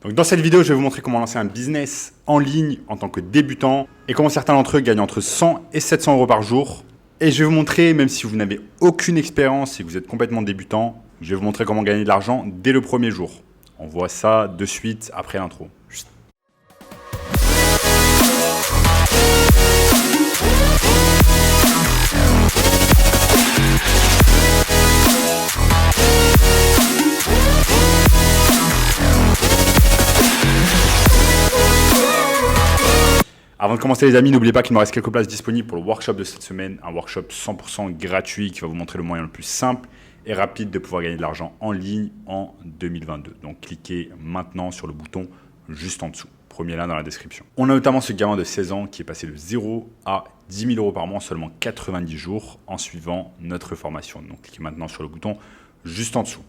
Donc dans cette vidéo, je vais vous montrer comment lancer un business en ligne en tant que débutant et comment certains d'entre eux gagnent entre 100 et 700 euros par jour. Et je vais vous montrer, même si vous n'avez aucune expérience et que vous êtes complètement débutant, je vais vous montrer comment gagner de l'argent dès le premier jour. On voit ça de suite après l'intro. Avant de commencer les amis, n'oubliez pas qu'il me reste quelques places disponibles pour le workshop de cette semaine, un workshop 100% gratuit qui va vous montrer le moyen le plus simple et rapide de pouvoir gagner de l'argent en ligne en 2022. Donc cliquez maintenant sur le bouton juste en dessous, premier lien dans la description. On a notamment ce gamin de 16 ans qui est passé de 0 à 10 000 euros par mois en seulement 90 jours en suivant notre formation. Donc cliquez maintenant sur le bouton juste en dessous.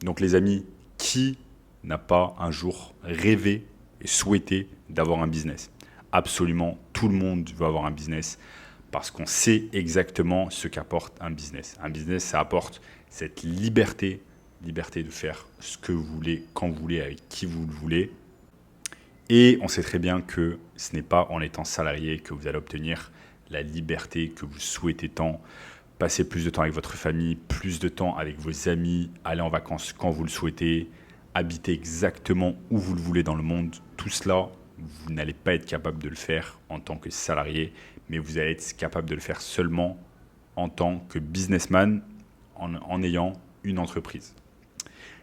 Donc les amis, qui n'a pas un jour rêvé et souhaité d'avoir un business ? Absolument tout le monde veut avoir un business parce qu'on sait exactement ce qu'apporte un business. Un business, ça apporte cette liberté de faire ce que vous voulez, quand vous voulez, avec qui vous le voulez. Et on sait très bien que ce n'est pas en étant salarié que vous allez obtenir la liberté que vous souhaitez tant. Passer plus de temps avec votre famille, plus de temps avec vos amis, aller en vacances quand vous le souhaitez, habiter exactement où vous le voulez dans le monde. Tout cela, vous n'allez pas être capable de le faire en tant que salarié, mais vous allez être capable de le faire seulement en tant que businessman, en ayant une entreprise.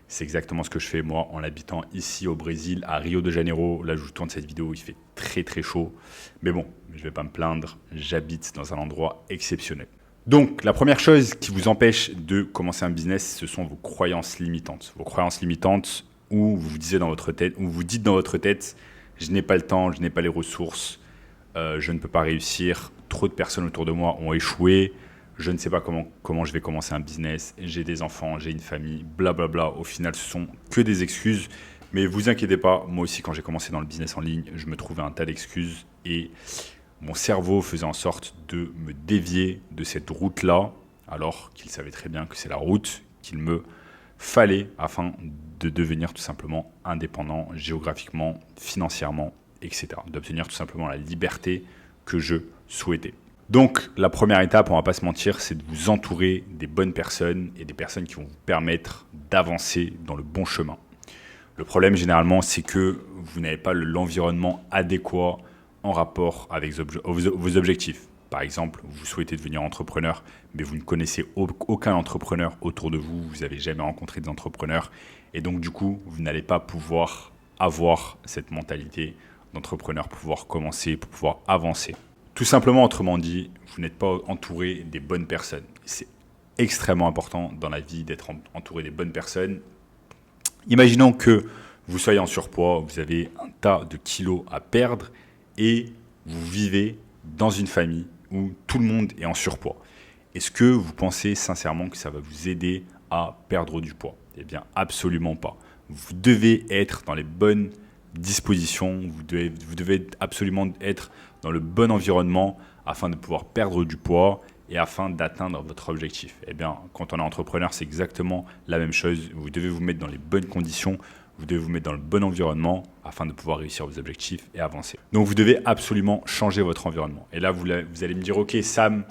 C'est exactement ce que je fais moi en habitant ici au Brésil, à Rio de Janeiro. Là, je vous tourne cette vidéo, il fait très très chaud. Mais bon, je ne vais pas me plaindre, j'habite dans un endroit exceptionnel. Donc, la première chose qui vous empêche de commencer un business, ce sont vos croyances limitantes. Vos croyances limitantes où vous vous dites dans votre tête, je n'ai pas le temps, je n'ai pas les ressources, je ne peux pas réussir, trop de personnes autour de moi ont échoué, je ne sais pas comment je vais commencer un business, j'ai des enfants, j'ai une famille, blablabla. Au final, ce sont que des excuses. Mais vous inquiétez pas, moi aussi, quand j'ai commencé dans le business en ligne, je me trouvais un tas d'excuses et mon cerveau faisait en sorte de me dévier de cette route-là, alors qu'il savait très bien que c'est la route qu'il me fallait afin de devenir tout simplement indépendant géographiquement, financièrement, etc. D'obtenir tout simplement la liberté que je souhaitais. Donc, la première étape, on ne va pas se mentir, c'est de vous entourer des bonnes personnes et des personnes qui vont vous permettre d'avancer dans le bon chemin. Le problème, généralement, c'est que vous n'avez pas l'environnement adéquat en rapport avec vos objectifs. Par exemple, vous souhaitez devenir entrepreneur, mais vous ne connaissez aucun entrepreneur autour de vous, vous n'avez jamais rencontré des entrepreneurs, et donc du coup, vous n'allez pas pouvoir avoir cette mentalité d'entrepreneur, pour pouvoir commencer, pour pouvoir avancer. Tout simplement, autrement dit, vous n'êtes pas entouré des bonnes personnes. C'est extrêmement important dans la vie d'être entouré des bonnes personnes. Imaginons que vous soyez en surpoids, vous avez un tas de kilos à perdre et vous vivez dans une famille où tout le monde est en surpoids. Est-ce que vous pensez sincèrement que ça va vous aider à perdre du poids ? Eh bien, absolument pas. Vous devez être dans les bonnes dispositions, vous devez absolument être dans le bon environnement afin de pouvoir perdre du poids et afin d'atteindre votre objectif. Eh bien, quand on est entrepreneur, c'est exactement la même chose. Vous devez vous mettre dans les bonnes conditions, vous devez vous mettre dans le bon environnement afin de pouvoir réussir vos objectifs et avancer. Donc, vous devez absolument changer votre environnement. Et là, vous allez me dire, OK, Sam,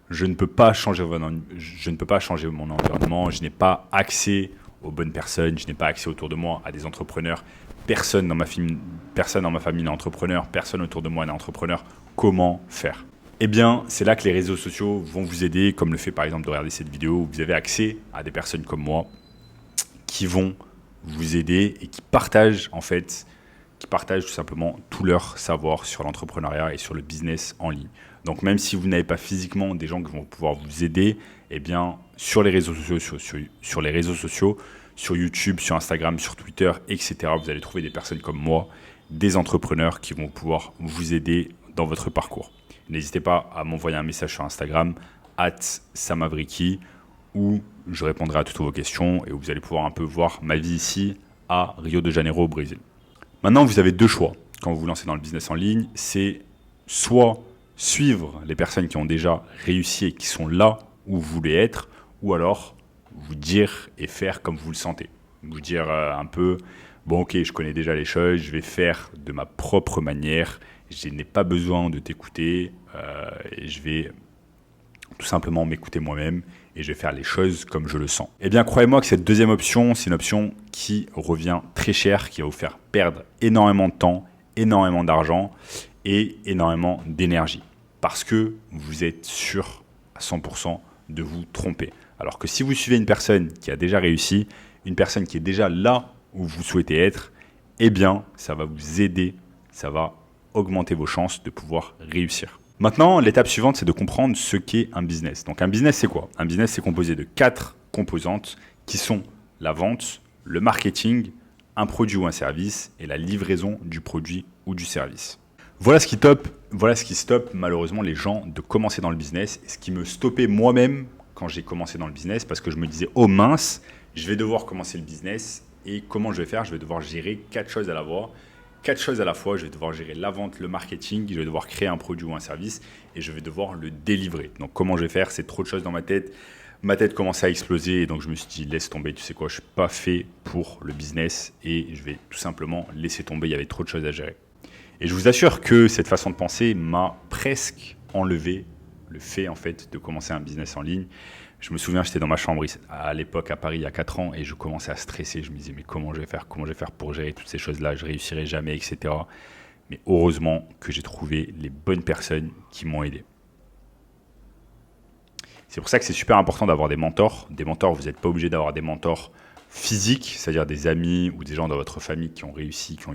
je ne peux pas changer mon environnement, je n'ai pas accès aux bonnes personnes, je n'ai pas accès autour de moi à des entrepreneurs, personne dans ma famille n'est entrepreneur, personne autour de moi n'est entrepreneur. Comment faire ? Eh bien, c'est là que les réseaux sociaux vont vous aider, comme le fait par exemple de regarder cette vidéo, où vous avez accès à des personnes comme moi qui vont vous aider et qui partagent tout simplement tout leur savoir sur l'entrepreneuriat et sur le business en ligne. Donc même si vous n'avez pas physiquement des gens qui vont pouvoir vous aider, eh bien sur les réseaux sociaux, sur YouTube, sur Instagram, sur Twitter, etc., vous allez trouver des personnes comme moi, des entrepreneurs qui vont pouvoir vous aider dans votre parcours. N'hésitez pas à m'envoyer un message sur Instagram, @samavriki, où je répondrai à toutes vos questions et où vous allez pouvoir un peu voir ma vie ici à Rio de Janeiro au Brésil. Maintenant, vous avez deux choix quand vous vous lancez dans le business en ligne. C'est soit suivre les personnes qui ont déjà réussi et qui sont là où vous voulez être, ou alors vous dire et faire comme vous le sentez. Vous dire un peu, bon ok, je connais déjà les choses, je vais faire de ma propre manière, je n'ai pas besoin de t'écouter, et je vais tout simplement m'écouter moi-même et je vais faire les choses comme je le sens. Eh bien, croyez-moi que cette deuxième option, c'est une option qui revient très cher, qui va vous faire perdre énormément de temps, énormément d'argent et énormément d'énergie. Parce que vous êtes sûr à 100% de vous tromper. Alors que si vous suivez une personne qui a déjà réussi, une personne qui est déjà là où vous souhaitez être, eh bien, ça va vous aider, ça va augmenter vos chances de pouvoir réussir. Maintenant, l'étape suivante, c'est de comprendre ce qu'est un business. Donc un business, c'est quoi? Un business, c'est composé de 4 composantes qui sont la vente, le marketing, un produit ou un service et la livraison du produit ou du service. Voilà ce qui stoppe malheureusement les gens de commencer dans le business et ce qui me stoppait moi-même quand j'ai commencé dans le business parce que je me disais « Oh mince, je vais devoir commencer le business et comment je vais faire? Je vais devoir gérer 4 choses à la fois. 4 choses à la fois, je vais devoir gérer la vente, le marketing, je vais devoir créer un produit ou un service et je vais devoir le délivrer. Donc comment je vais faire? C'est trop de choses dans ma tête. Ma tête commençait à exploser et donc je me suis dit laisse tomber, tu sais quoi, je ne suis pas fait pour le business et je vais tout simplement laisser tomber, il y avait trop de choses à gérer. Et je vous assure que cette façon de penser m'a presque enlevé le fait en fait de commencer un business en ligne. Je me souviens, j'étais dans ma chambre à l'époque à Paris il y a 4 ans et je commençais à stresser. Je me disais mais comment je vais faire pour gérer toutes ces choses-là, je réussirai jamais, etc. Mais heureusement que j'ai trouvé les bonnes personnes qui m'ont aidé. C'est pour ça que c'est super important d'avoir des mentors. Des mentors, vous n'êtes pas obligé d'avoir des mentors physiques, c'est-à-dire des amis ou des gens dans votre famille qui ont réussi, qui ont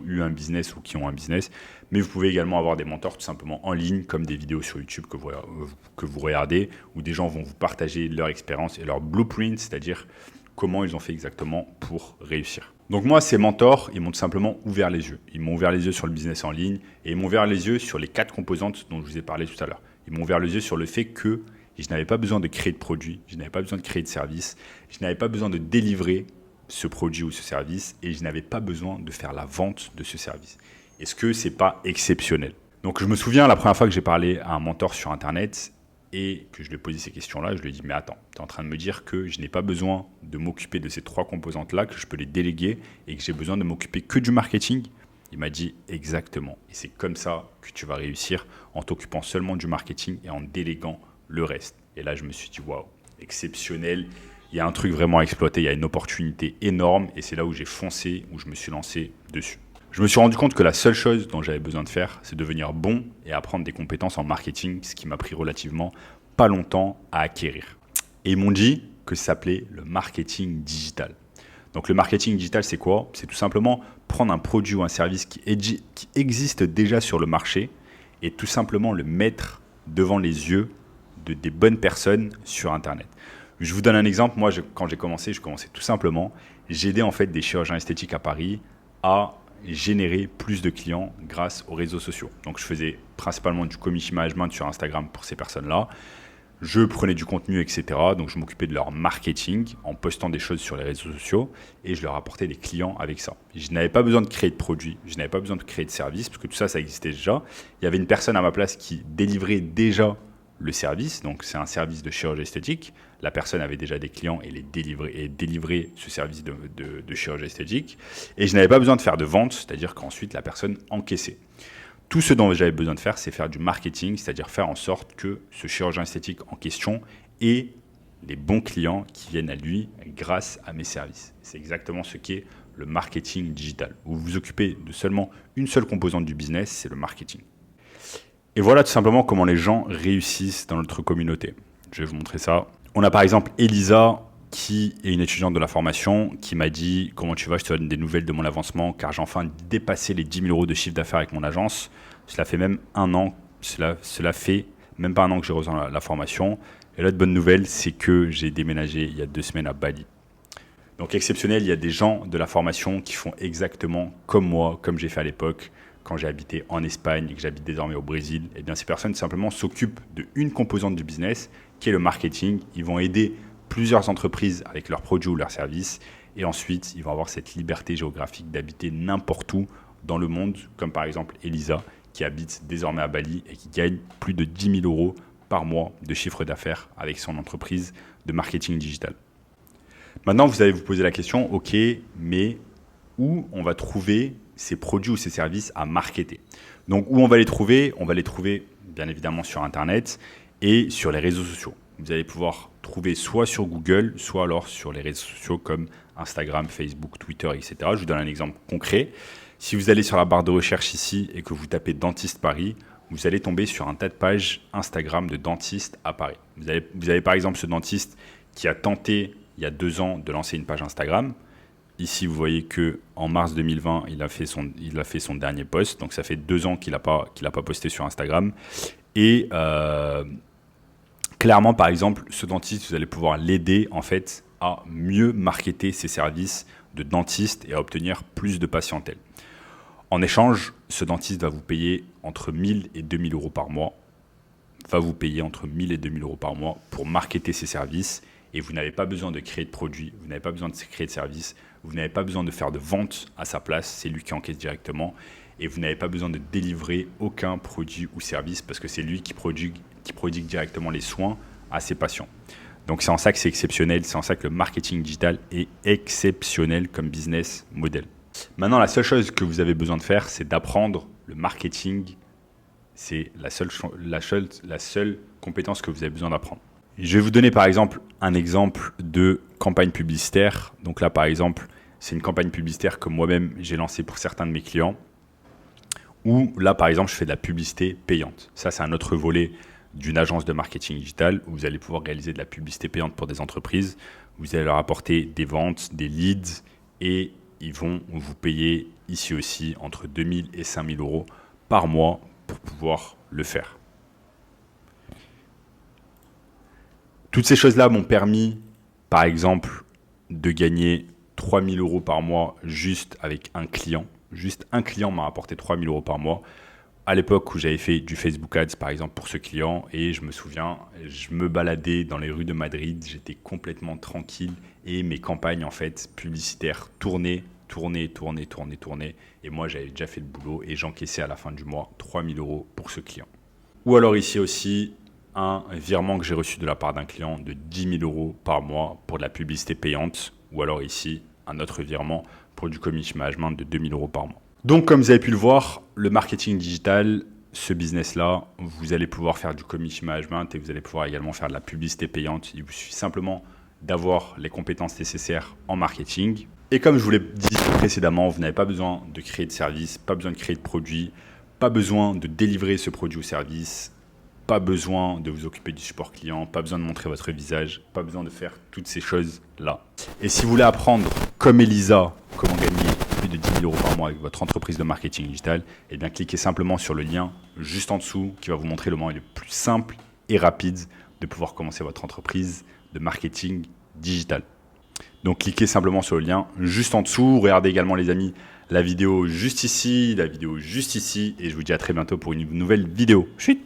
eu un business ou qui ont un business. Mais vous pouvez également avoir des mentors tout simplement en ligne, comme des vidéos sur YouTube que vous regardez, où des gens vont vous partager leur expérience et leur blueprint, c'est-à-dire comment ils ont fait exactement pour réussir. Donc moi, ces mentors, ils m'ont tout simplement ouvert les yeux. Ils m'ont ouvert les yeux sur le business en ligne et ils m'ont ouvert les yeux sur les 4 composantes dont je vous ai parlé tout à l'heure. Ils m'ont ouvert les yeux sur le fait que je n'avais pas besoin de créer de produit, je n'avais pas besoin de créer de service, je n'avais pas besoin de délivrer ce produit ou ce service et je n'avais pas besoin de faire la vente de ce service. Est-ce que ce n'est pas exceptionnel? Donc je me souviens la première fois que j'ai parlé à un mentor sur Internet et que je lui ai posé ces questions-là, je lui ai dit mais attends, tu es en train de me dire que je n'ai pas besoin de m'occuper de ces 3 composantes-là, que je peux les déléguer et que j'ai besoin de m'occuper que du marketing? Il m'a dit exactement. Et c'est comme ça que tu vas réussir en t'occupant seulement du marketing et en déléguant le reste. Et là, je me suis dit, waouh, exceptionnel. Il y a un truc vraiment à exploiter, il y a une opportunité énorme. Et c'est là où j'ai foncé, où je me suis lancé dessus. Je me suis rendu compte que la seule chose dont j'avais besoin de faire, c'est devenir bon et apprendre des compétences en marketing, ce qui m'a pris relativement pas longtemps à acquérir. Et ils m'ont dit que ça s'appelait le marketing digital. Donc le marketing digital, c'est quoi? C'est tout simplement prendre un produit ou un service qui existe déjà sur le marché et tout simplement le mettre devant les yeux des bonnes personnes sur Internet. Je vous donne un exemple. Moi, quand j'ai commencé, je commençais tout simplement. J'aidais en fait des chirurgiens esthétiques à Paris à générer plus de clients grâce aux réseaux sociaux. Donc je faisais principalement du community management sur Instagram pour ces personnes-là. Je prenais du contenu, etc. Donc, je m'occupais de leur marketing en postant des choses sur les réseaux sociaux et je leur apportais des clients avec ça. Je n'avais pas besoin de créer de produits, je n'avais pas besoin de créer de services parce que tout ça, ça existait déjà. Il y avait une personne à ma place qui délivrait déjà le service. Donc, c'est un service de chirurgie esthétique. La personne avait déjà des clients et délivrait ce service de chirurgie esthétique. Et je n'avais pas besoin de faire de vente, c'est-à-dire qu'ensuite, la personne encaissait. Tout ce dont j'avais besoin de faire, c'est faire du marketing, c'est-à-dire faire en sorte que ce chirurgien esthétique en question ait les bons clients qui viennent à lui grâce à mes services. C'est exactement ce qu'est le marketing digital. Vous vous occupez de seulement une seule composante du business, c'est le marketing. Et voilà tout simplement comment les gens réussissent dans notre communauté. Je vais vous montrer ça. On a par exemple Elisa, qui est une étudiante de la formation, qui m'a dit « Comment tu vas? Je te donne des nouvelles de mon avancement car j'ai enfin dépassé les 10 000 € de chiffre d'affaires avec mon agence. Cela fait même un an, cela fait même pas un an que j'ai rejoint la formation. Et l'autre bonne nouvelle, c'est que j'ai déménagé il y a 2 semaines à Bali. » Donc exceptionnel, il y a des gens de la formation qui font exactement comme moi, comme j'ai fait à l'époque, quand j'ai habité en Espagne et que j'habite désormais au Brésil. Et bien ces personnes simplement s'occupent d'une composante du business qui est le marketing. Ils vont aider plusieurs entreprises avec leurs produits ou leurs services et ensuite ils vont avoir cette liberté géographique d'habiter n'importe où dans le monde, comme par exemple Elisa qui habite désormais à Bali et qui gagne plus de 10 000 € par mois de chiffre d'affaires avec son entreprise de marketing digital. Maintenant, vous allez vous poser la question, ok, mais où on va trouver ces produits ou ces services à marketer. Donc, où on va les trouver? On va les trouver bien évidemment sur Internet et sur les réseaux sociaux. Vous allez pouvoir trouver soit sur Google, soit alors sur les réseaux sociaux comme Instagram, Facebook, Twitter, etc. Je vous donne un exemple concret. Si vous allez sur la barre de recherche ici et que vous tapez dentiste Paris, vous allez tomber sur un tas de pages Instagram de dentistes à Paris. Vous avez par exemple ce dentiste qui a tenté il y a 2 ans de lancer une page Instagram. Ici, vous voyez qu'en mars 2020, il a fait son dernier post. Donc, ça fait 2 ans qu'il n'a pas posté sur Instagram. Et clairement, par exemple, ce dentiste, vous allez pouvoir l'aider en fait à mieux marketer ses services de dentiste et à obtenir plus de patientèle. En échange, ce dentiste va vous payer entre 1 000 et 2 000 euros par mois. Va vous payer entre 1 000 et 2 000 euros par mois pour marketer ses services. Et vous n'avez pas besoin de créer de produits, vous n'avez pas besoin de créer de services, vous n'avez pas besoin de faire de vente à sa place, c'est lui qui encaisse directement. Et vous n'avez pas besoin de délivrer aucun produit ou service parce que c'est lui qui prodigue directement les soins à ses patients. Donc c'est en ça que c'est exceptionnel, c'est en ça que le marketing digital est exceptionnel comme business model. Maintenant, la seule chose que vous avez besoin de faire, c'est d'apprendre le marketing. C'est la seule compétence que vous avez besoin d'apprendre. Je vais vous donner par exemple un exemple de campagne publicitaire. Donc là, par exemple, c'est une campagne publicitaire que moi-même j'ai lancée pour certains de mes clients. Où là, par exemple, je fais de la publicité payante. Ça, c'est un autre volet d'une agence de marketing digital où vous allez pouvoir réaliser de la publicité payante pour des entreprises. Vous allez leur apporter des ventes, des leads et ils vont vous payer ici aussi entre 2 000 et 5 000 euros par mois pour pouvoir le faire. Toutes ces choses-là m'ont permis, par exemple, de gagner 3 000 euros par mois juste avec un client. Juste un client m'a apporté 3 000 euros par mois. À l'époque où j'avais fait du Facebook Ads, par exemple, pour ce client, et je me souviens, je me baladais dans les rues de Madrid, j'étais complètement tranquille et mes campagnes en fait publicitaires tournaient. Et moi, j'avais déjà fait le boulot et j'encaissais à la fin du mois 3 000 euros pour ce client. Ou alors ici aussi, un virement que j'ai reçu de la part d'un client de 10 000 euros par mois pour de la publicité payante. Ou alors ici, un autre virement pour du commission management de 2 000 euros par mois. Donc, comme vous avez pu le voir, le marketing digital, ce business-là, vous allez pouvoir faire du commission management et vous allez pouvoir également faire de la publicité payante. Il vous suffit simplement d'avoir les compétences nécessaires en marketing. Et comme je vous l'ai dit précédemment, vous n'avez pas besoin de créer de service, pas besoin de créer de produit, pas besoin de délivrer ce produit ou service, pas besoin de vous occuper du support client, pas besoin de montrer votre visage, pas besoin de faire toutes ces choses-là. Et si vous voulez apprendre, comme Elisa, comment gagner plus de 10 000 euros par mois avec votre entreprise de marketing digital, eh bien cliquez simplement sur le lien juste en dessous qui va vous montrer le moyen le plus simple et rapide de pouvoir commencer votre entreprise de marketing digital. Donc cliquez simplement sur le lien juste en dessous. Regardez également les amis la vidéo juste ici, la vidéo juste ici et je vous dis à très bientôt pour une nouvelle vidéo. Chut.